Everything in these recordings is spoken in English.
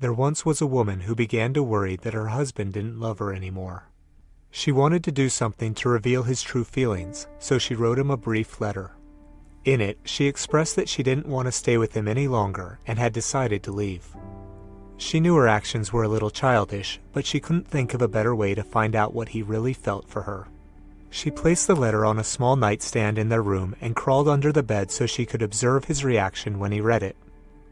There once was a woman who began to worry that her husband didn't love her anymore. She wanted to do something to reveal his true feelings, so she wrote him a brief letter. In it, she expressed that she didn't want to stay with him any longer and had decided to leave. She knew her actions were a little childish, but she couldn't think of a better way to find out what he really felt for her. She placed the letter on a small nightstand in their room and crawled under the bed so she could observe his reaction when he read it.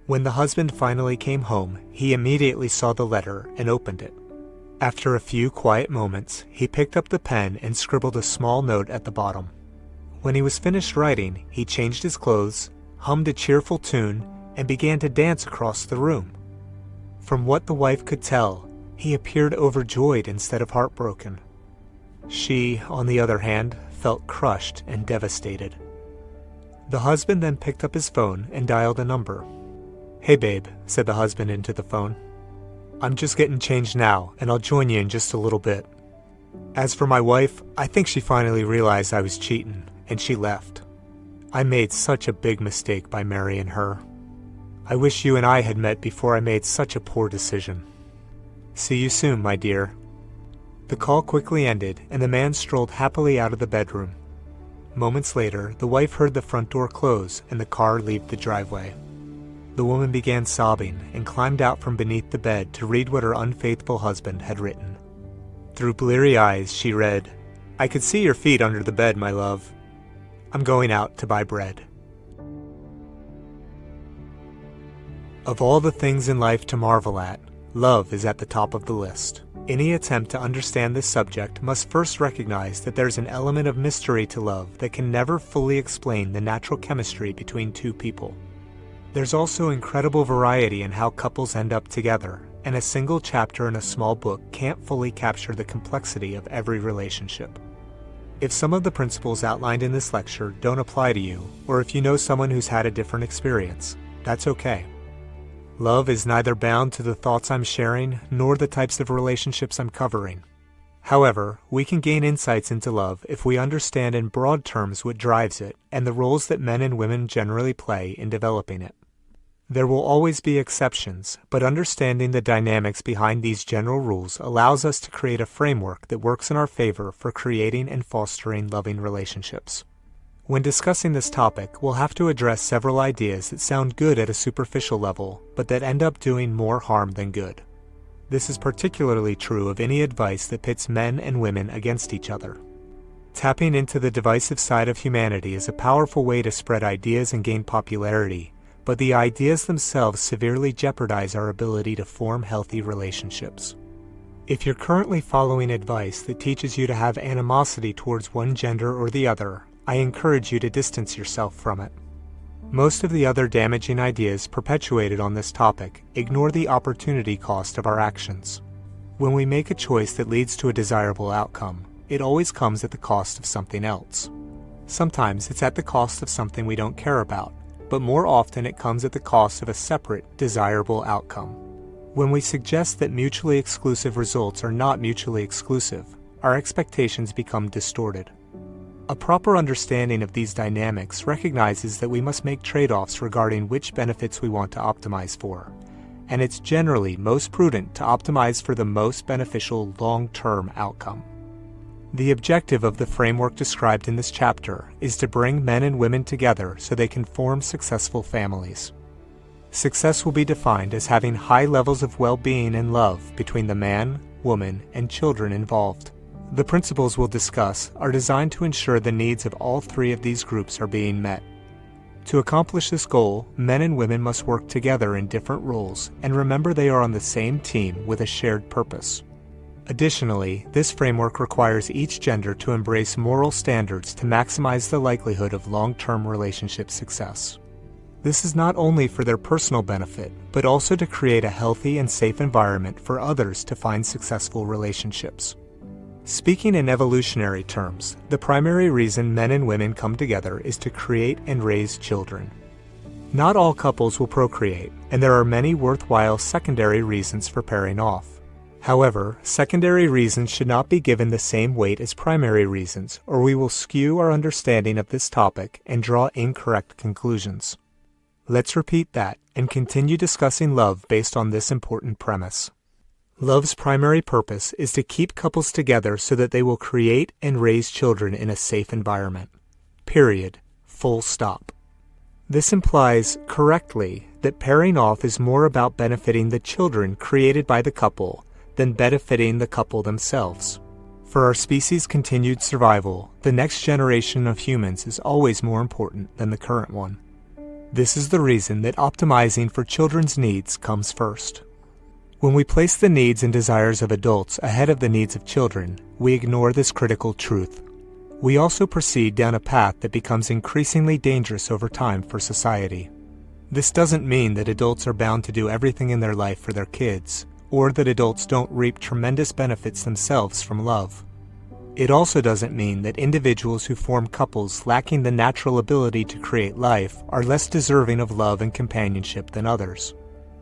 When the husband finally came home, he immediately saw the letter and opened it. After a few quiet moments, he picked up the pen and scribbled a small note at the bottom. When he was finished writing, he changed his clothes, hummed a cheerful tune, and began to dance across the room. From what the wife could tell, he appeared overjoyed instead of heartbroken. She, on the other hand, felt crushed and devastated. The husband then picked up his phone and dialed a number. "Hey babe," said the husband into the phone. "I'm just getting changed now, and I'll join you in just a little bit. As for my wife, I think she finally realized I was cheating, and she left. I made such a big mistake by marrying her. I wish you and I had met before I made such a poor decision. See you soon, my dear." The call quickly ended, and the man strolled happily out of the bedroom. Moments later, the wife heard the front door close and the car leave the driveway. The woman began sobbing and climbed out from beneath the bed to read what her unfaithful husband had written. Through bleary eyes, she read, "I could see your feet under the bed, my love. I'm going out to buy bread." Of all the things in life to marvel at, love is at the top of the list. Any attempt to understand this subject must first recognize that there's an element of mystery to love that can never fully explain the natural chemistry between two people. There's also incredible variety in how couples end up together, and a single chapter in a small book can't fully capture the complexity of every relationship. If some of the principles outlined in this lecture don't apply to you, or if you know someone who's had a different experience, that's okay. Love is neither bound to the thoughts I'm sharing, nor the types of relationships I'm covering. However, we can gain insights into love if we understand in broad terms what drives it and the roles that men and women generally play in developing it. There will always be exceptions, but understanding the dynamics behind these general rules allows us to create a framework that works in our favor for creating and fostering loving relationships. When discussing this topic, we'll have to address several ideas that sound good at a superficial level, but that end up doing more harm than good. This is particularly true of any advice that pits men and women against each other. Tapping into the divisive side of humanity is a powerful way to spread ideas and gain popularity, but the ideas themselves severely jeopardize our ability to form healthy relationships. If you're currently following advice that teaches you to have animosity towards one gender or the other, I encourage you to distance yourself from it. Most of the other damaging ideas perpetuated on this topic ignore the opportunity cost of our actions. When we make a choice that leads to a desirable outcome, it always comes at the cost of something else. Sometimes it's at the cost of something we don't care about, but more often it comes at the cost of a separate, desirable outcome. When we suggest that mutually exclusive results are not mutually exclusive, our expectations become distorted. A proper understanding of these dynamics recognizes that we must make trade-offs regarding which benefits we want to optimize for, and it's generally most prudent to optimize for the most beneficial long-term outcome. The objective of the framework described in this chapter is to bring men and women together so they can form successful families. Success will be defined as having high levels of well-being and love between the man, woman, and children involved. The principles we'll discuss are designed to ensure the needs of all three of these groups are being met. To accomplish this goal, men and women must work together in different roles and remember they are on the same team with a shared purpose. Additionally, this framework requires each gender to embrace moral standards to maximize the likelihood of long-term relationship success. This is not only for their personal benefit, but also to create a healthy and safe environment for others to find successful relationships. Speaking in evolutionary terms, the primary reason men and women come together is to create and raise children. Not all couples will procreate, and there are many worthwhile secondary reasons for pairing off. However, secondary reasons should not be given the same weight as primary reasons, or we will skew our understanding of this topic and draw incorrect conclusions. Let's repeat that and continue discussing love based on this important premise. Love's primary purpose is to keep couples together so that they will create and raise children in a safe environment. Period. Full stop. This implies, correctly, that pairing off is more about benefiting the children created by the couple than benefiting the couple themselves. For our species' continued survival, the next generation of humans is always more important than the current one. This is the reason that optimizing for children's needs comes first. When we place the needs and desires of adults ahead of the needs of children, we ignore this critical truth. We also proceed down a path that becomes increasingly dangerous over time for society. This doesn't mean that adults are bound to do everything in their life for their kids, or that adults don't reap tremendous benefits themselves from love. It also doesn't mean that individuals who form couples lacking the natural ability to create life are less deserving of love and companionship than others.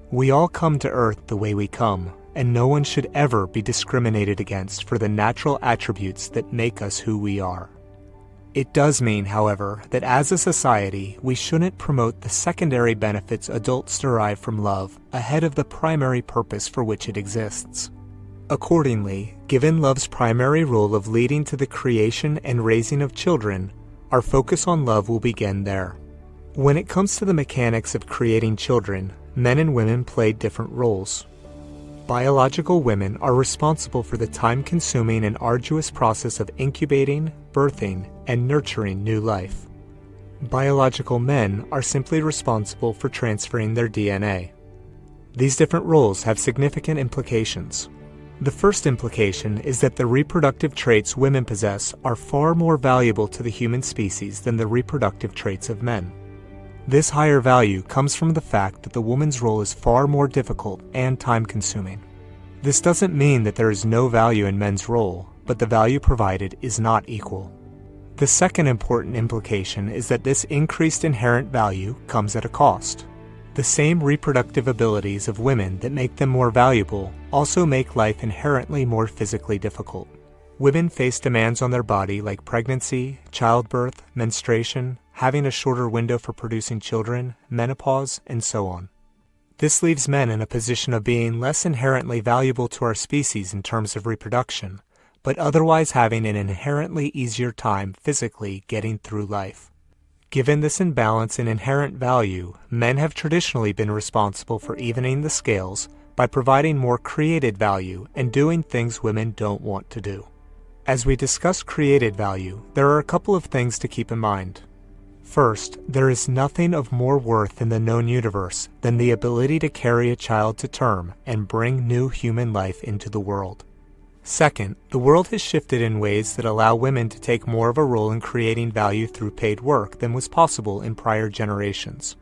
We all come to Earth the way we come, and no one should ever be discriminated against for the natural attributes that make us who we are. It does mean, however, that as a society, we shouldn't promote the secondary benefits adults derive from love ahead of the primary purpose for which it exists. Accordingly, given love's primary role of leading to the creation and raising of children, our focus on love will begin there. When it comes to the mechanics of creating children, men and women play different roles. Biological women are responsible for the time-consuming and arduous process of incubating, birthing, and nurturing new life. Biological men are simply responsible for transferring their DNA. These different roles have significant implications. The first implication is that the reproductive traits women possess are far more valuable to the human species than the reproductive traits of men. This higher value comes from the fact that the woman's role is far more difficult and time-consuming. This doesn't mean that there is no value in men's role, but the value provided is not equal. The second important implication is that this increased inherent value comes at a cost. The same reproductive abilities of women that make them more valuable also make life inherently more physically difficult. Women face demands on their body like pregnancy, childbirth, menstruation, having a shorter window for producing children, menopause, and so on. This leaves men in a position of being less inherently valuable to our species in terms of reproduction, but otherwise having an inherently easier time physically getting through life. Given this imbalance in inherent value, men have traditionally been responsible for evening the scales by providing more created value and doing things women don't want to do. As we discuss created value, there are a couple of things to keep in mind. First, there is nothing of more worth in the known universe than the ability to carry a child to term and bring new human life into the world. Second, the world has shifted in ways that allow women to take more of a role in creating value through paid work than was possible in prior generations.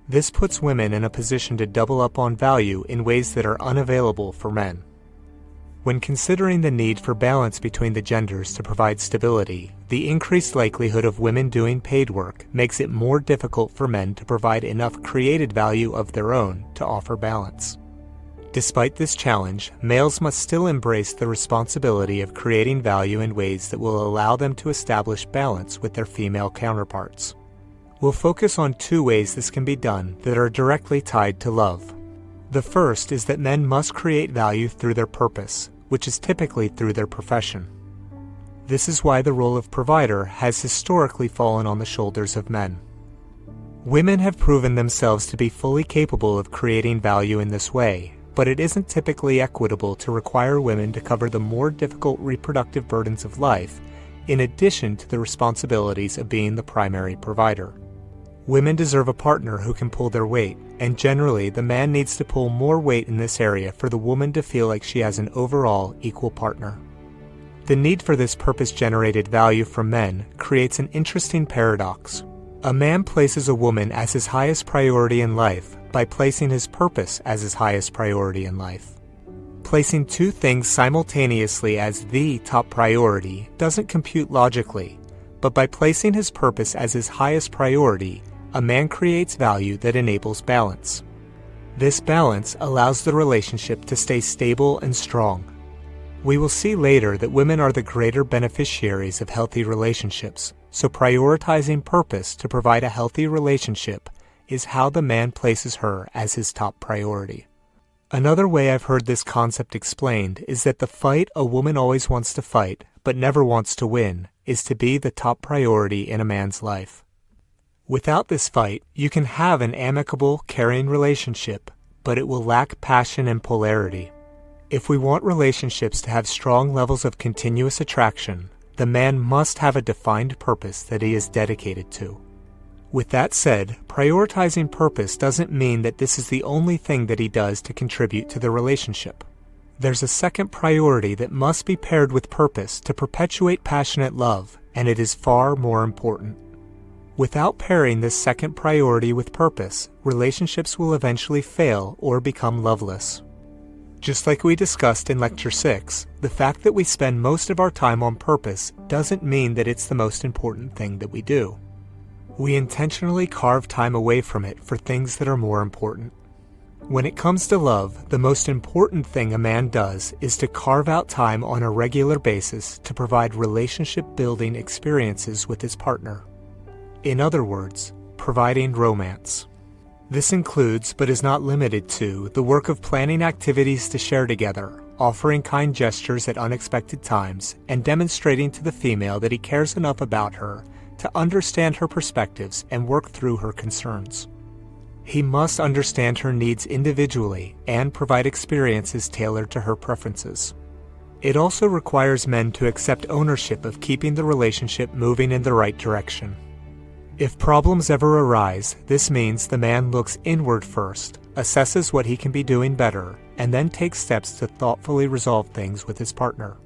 This puts women in a position to double up on value in ways that are unavailable for men. When considering the need for balance between the genders to provide stability, the increased likelihood of women doing paid work makes it more difficult for men to provide enough created value of their own to offer balance. Despite this challenge, males must still embrace the responsibility of creating value in ways that will allow them to establish balance with their female counterparts. We'll focus on two ways this can be done that are directly tied to love. The first is that men must create value through their purpose, which is typically through their profession. This is why the role of provider has historically fallen on the shoulders of men. Women have proven themselves to be fully capable of creating value in this way, but it isn't typically equitable to require women to cover the more difficult reproductive burdens of life, in addition to the responsibilities of being the primary provider. Women deserve a partner who can pull their weight, and generally the man needs to pull more weight in this area for the woman to feel like she has an overall equal partner. The need for this purpose-generated value from men creates an interesting paradox. A man places a woman as his highest priority in life by placing his purpose as his highest priority in life. Placing two things simultaneously as the top priority doesn't compute logically, but by placing his purpose as his highest priority, a man creates value that enables balance. This balance allows the relationship to stay stable and strong. We will see later that women are the greater beneficiaries of healthy relationships, so prioritizing purpose to provide a healthy relationship is how the man places her as his top priority. Another way I've heard this concept explained is that the fight a woman always wants to fight, but never wants to win, is to be the top priority in a man's life. Without this fight, you can have an amicable, caring relationship, but it will lack passion and polarity. If we want relationships to have strong levels of continuous attraction, the man must have a defined purpose that he is dedicated to. With that said, prioritizing purpose doesn't mean that this is the only thing that he does to contribute to the relationship. There's a second priority that must be paired with purpose to perpetuate passionate love, and it is far more important. Without pairing this second priority with purpose, relationships will eventually fail or become loveless. Just like we discussed in Lecture 6, the fact that we spend most of our time on purpose doesn't mean that it's the most important thing that we do. We intentionally carve time away from it for things that are more important. When it comes to love, the most important thing a man does is to carve out time on a regular basis to provide relationship-building experiences with his partner. In other words, providing romance. This includes, but is not limited to, the work of planning activities to share together, offering kind gestures at unexpected times, and demonstrating to the female that he cares enough about her to understand her perspectives and work through her concerns. He must understand her needs individually and provide experiences tailored to her preferences. It also requires men to accept ownership of keeping the relationship moving in the right direction. If problems ever arise, this means the man looks inward first, assesses what he can be doing better, and then takes steps to thoughtfully resolve things with his partner.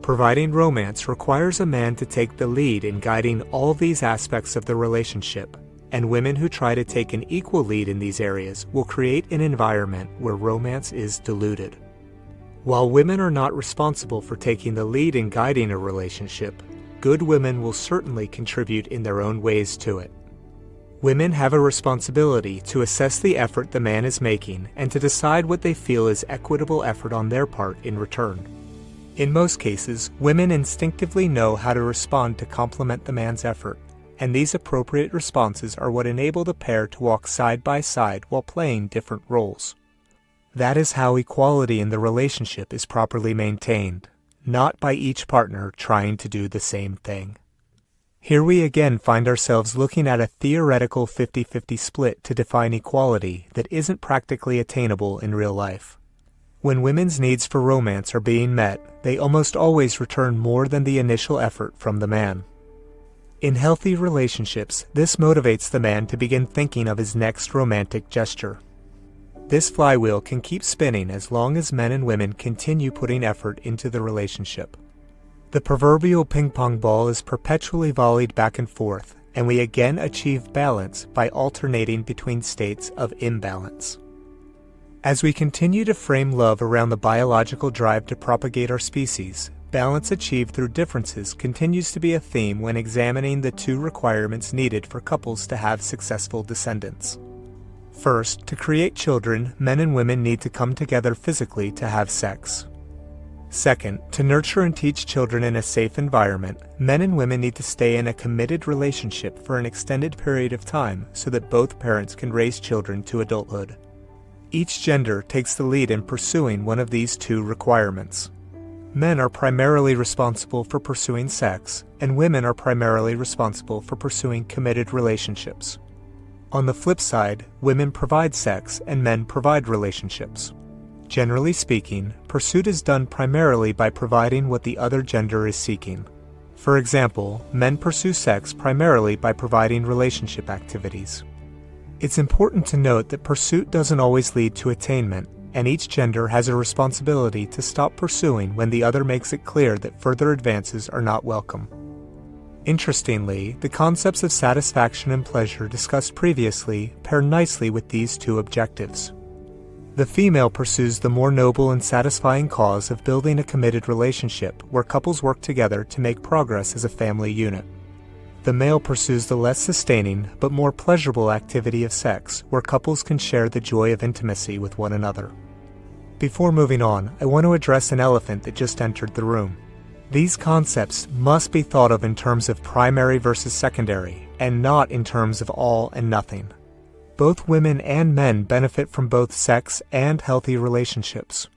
Providing romance requires a man to take the lead in guiding all these aspects of the relationship, and women who try to take an equal lead in these areas will create an environment where romance is diluted. While women are not responsible for taking the lead in guiding a relationship, good women will certainly contribute in their own ways to it. Women have a responsibility to assess the effort the man is making and to decide what they feel is equitable effort on their part in return. In most cases, women instinctively know how to respond to compliment the man's effort, and these appropriate responses are what enable the pair to walk side by side while playing different roles. That is how equality in the relationship is properly maintained, not by each partner trying to do the same thing. Here we again find ourselves looking at a theoretical 50-50 split to define equality that isn't practically attainable in real life. When women's needs for romance are being met, they almost always return more than the initial effort from the man. In healthy relationships, this motivates the man to begin thinking of his next romantic gesture. This flywheel can keep spinning as long as men and women continue putting effort into the relationship. The proverbial ping-pong ball is perpetually volleyed back and forth, and we again achieve balance by alternating between states of imbalance. As we continue to frame love around the biological drive to propagate our species, balance achieved through differences continues to be a theme when examining the two requirements needed for couples to have successful descendants. First, to create children, men and women need to come together physically to have sex. Second, to nurture and teach children in a safe environment, men and women need to stay in a committed relationship for an extended period of time so that both parents can raise children to adulthood. Each gender takes the lead in pursuing one of these two requirements. Men are primarily responsible for pursuing sex, and women are primarily responsible for pursuing committed relationships. On the flip side, women provide sex and men provide relationships. Generally speaking, pursuit is done primarily by providing what the other gender is seeking. For example, men pursue sex primarily by providing relationship activities. It's important to note that pursuit doesn't always lead to attainment, and each gender has a responsibility to stop pursuing when the other makes it clear that further advances are not welcome. Interestingly, the concepts of satisfaction and pleasure discussed previously pair nicely with these two objectives. The female pursues the more noble and satisfying cause of building a committed relationship where couples work together to make progress as a family unit. The male pursues the less sustaining but more pleasurable activity of sex, where couples can share the joy of intimacy with one another. Before moving on, I want to address an elephant that just entered the room. These concepts must be thought of in terms of primary versus secondary, and not in terms of all and nothing. Both women and men benefit from both sex and healthy relationships.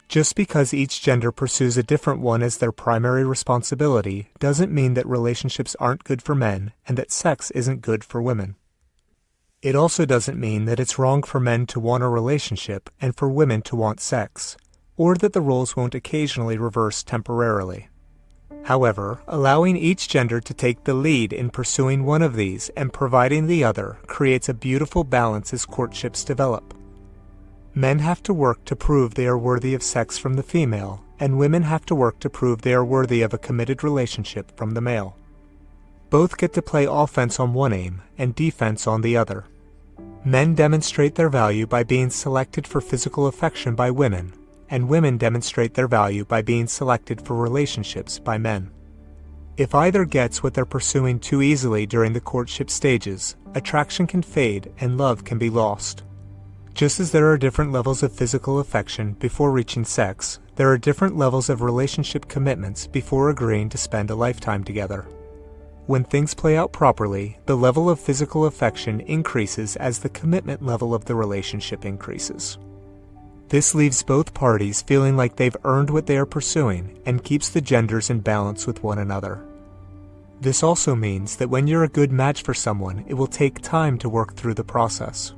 Just because each gender pursues a different one as their primary responsibility doesn't mean that relationships aren't good for men and that sex isn't good for women. It also doesn't mean that it's wrong for men to want a relationship and for women to want sex, or that the roles won't occasionally reverse temporarily. However, allowing each gender to take the lead in pursuing one of these and providing the other creates a beautiful balance as courtships develop. Men have to work to prove they are worthy of sex from the female, and women have to work to prove they are worthy of a committed relationship from the male. Both get to play offense on one aim and defense on the other. Men demonstrate their value by being selected for physical affection by women, and women demonstrate their value by being selected for relationships by men. If either gets what they're pursuing too easily during the courtship stages, attraction can fade and love can be lost. Just as there are different levels of physical affection before reaching sex, there are different levels of relationship commitments before agreeing to spend a lifetime together. When things play out properly, the level of physical affection increases as the commitment level of the relationship increases. This leaves both parties feeling like they've earned what they are pursuing and keeps the genders in balance with one another. This also means that when you're a good match for someone, it will take time to work through the process.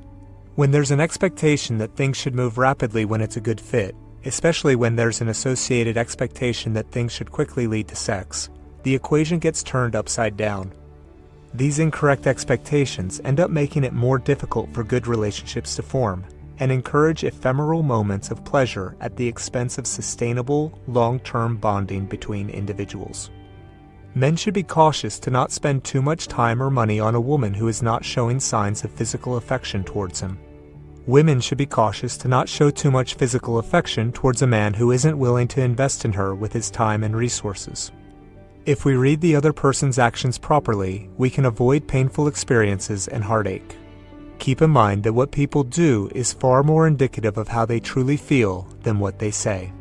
When there's an expectation that things should move rapidly when it's a good fit, especially when there's an associated expectation that things should quickly lead to sex, the equation gets turned upside down. These incorrect expectations end up making it more difficult for good relationships to form, and encourage ephemeral moments of pleasure at the expense of sustainable, long-term bonding between individuals. Men should be cautious to not spend too much time or money on a woman who is not showing signs of physical affection towards him. Women should be cautious to not show too much physical affection towards a man who isn't willing to invest in her with his time and resources. If we read the other person's actions properly, we can avoid painful experiences and heartache. Keep in mind that what people do is far more indicative of how they truly feel than what they say.